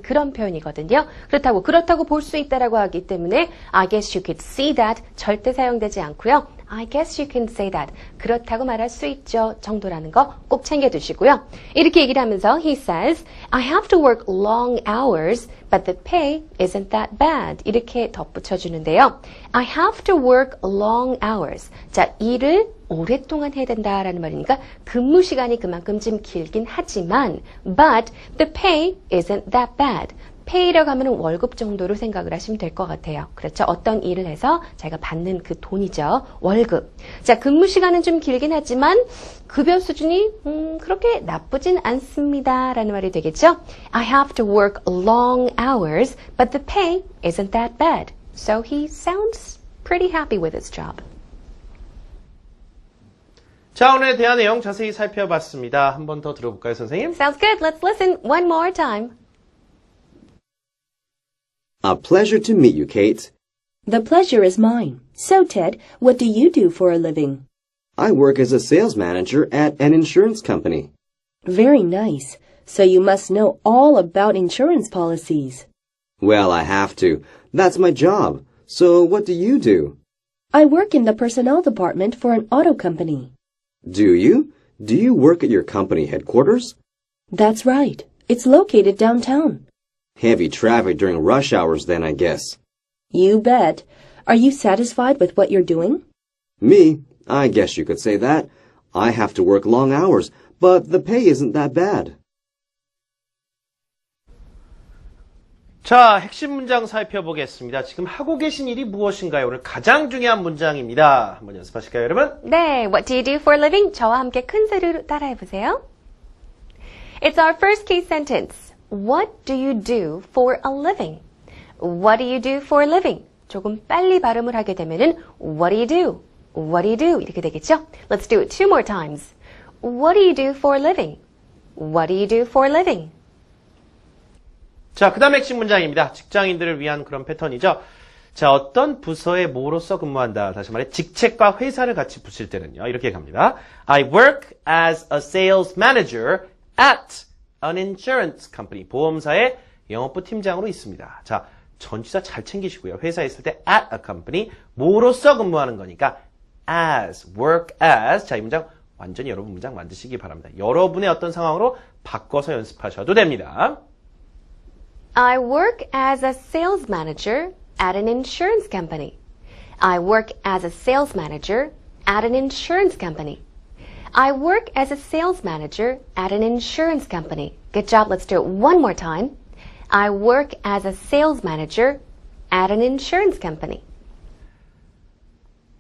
그런 표현이거든요. 그렇다고 볼 수 있다라고 하기 때문에 I guess you could see that 절대 사용되지 않고요. I guess you can say that. 그렇다고 말할 수 있죠. 정도라는 거 꼭 챙겨두시고요. 이렇게 얘기를 하면서 he says, I have to work long hours, but the pay isn't that bad. 이렇게 덧붙여주는데요. I have to work long hours. 자, 일을 오랫동안 해야 된다라는 말이니까 근무 시간이 그만큼 좀 길긴 하지만 but the pay isn't that bad. pay라고 하면 월급 정도로 생각을 하시면 될 것 같아요. 그렇죠? 어떤 일을 해서 자기가 받는 그 돈이죠. 월급. 자, 근무 시간은 좀 길긴 하지만 급여 수준이 그렇게 나쁘진 않습니다. 라는 말이 되겠죠? I have to work long hours, but the pay isn't that bad. So he sounds pretty happy with his job. 자, 오늘 대화 내용 자세히 살펴봤습니다. 한 번 더 들어볼까요, 선생님? Sounds good. Let's listen one more time. A pleasure to meet you, Kate. The pleasure is mine. So, Ted, what do you do for a living? I work as a sales manager at an insurance company. Very nice. So you must know all about insurance policies. Well, I have to. That's my job. So what do you do? I work in the personnel department for an auto company. Do you? Do you work at your company headquarters? That's right. It's located downtown. Heavy traffic during rush hours then, I guess. You bet. Are you satisfied with what you're doing? Me? I guess you could say that. I have to work long hours, but the pay isn't that bad. 자, 핵심 문장 살펴보겠습니다. 지금 하고 계신 일이 무엇인가요? 오늘 가장 중요한 문장입니다. 한번 연습하실까요, 여러분? 네, what do you do for a living? 저와 함께 큰 소리로 따라해보세요. It's our first key sentence. What do you do for a living? What do you do for a living? 조금 빨리 발음을 하게 되면은 What do you do? What do you do? 이렇게 되겠죠? Let's do it two more times. What do you do for a living? What do you do for a living? 자, 그 다음 핵심 문장입니다. 직장인들을 위한 그런 패턴이죠. 자, 어떤 부서에 뭐로서 근무한다. 다시 말해 직책과 회사를 같이 붙일 때는요. 이렇게 갑니다. I work as a sales manager at an insurance company. 보험사의 영업부 팀장으로 있습니다. 자, 전치사 잘 챙기시고요. 회사에 있을 때 at a company, 뭐로서 근무하는 거니까 as, work as. 자, 이 문장 완전히 여러분 문장 만드시기 바랍니다. 여러분의 어떤 상황으로 바꿔서 연습하셔도 됩니다. I work as a sales manager at an insurance company. I work as a sales manager at an insurance company. I work as a sales manager at an insurance company. Good job. Let's do it one more time. I work as a sales manager at an insurance company.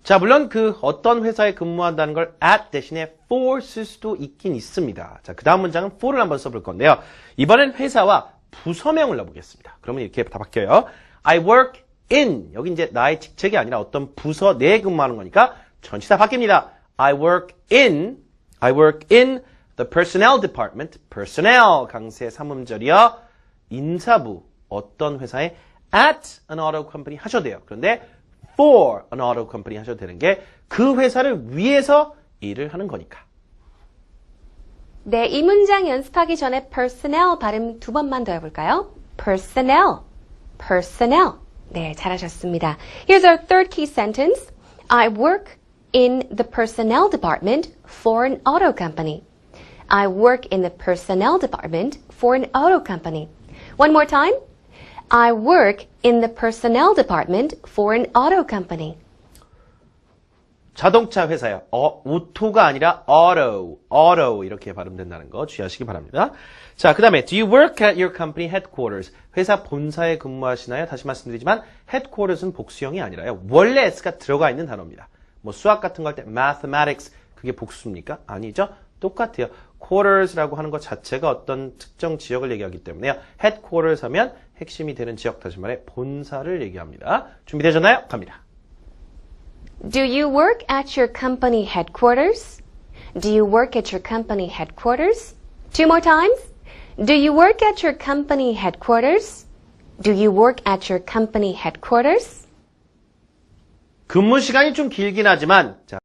자, 물론 그 어떤 회사에 근무한다는 걸 at 대신에 for 쓸 수도 있긴 있습니다. 자, 그 다음 문장은 for를 한번 써볼 건데요. 이번엔 회사와 부서명을 넣어보겠습니다. 그러면 이렇게 다 바뀌어요. I work in. 여기 이제 나의 직책이 아니라 어떤 부서 내에 근무하는 거니까 전치사 바뀝니다. I work in the personnel department. personnel 강세 삼음절이요. 인사부 어떤 회사에 at an auto company 하셔도 돼요. 그런데 for an auto company 하셔도 되는 게 그 회사를 위해서 일을 하는 거니까. 네, 이 문장 연습하기 전에 personnel 발음 두 번만 더 해볼까요? personnel. 네, 잘하셨습니다. Here's our third key sentence. I work in the personnel department for an auto company. I work in the personnel department for an auto company. One more time. I work in the personnel department for an auto company. 자동차 회사요. 오토가 아니라 auto 이렇게 발음된다는 거 주의하시기 바랍니다. 자, 그 다음에 Do you work at your company headquarters? 회사 본사에 근무하시나요? 다시 말씀드리지만 headquarters는 복수형이 아니라요. 원래 s가 들어가 있는 단어입니다. 뭐 수학 같은 거 할 때 mathematics 그게 복수입니까? 아니죠. 똑같아요. quarters라고 하는 것 자체가 어떤 특정 지역을 얘기하기 때문에요. headquarters 하면 핵심이 되는 지역, 다시 말해 본사를 얘기합니다. 준비되셨나요? 갑니다. Do you work at your company headquarters? Do you work at your company headquarters? Two more times. Do you work at your company headquarters? Do you work at your company headquarters? 근무 시간이 좀 길긴 하지만 자,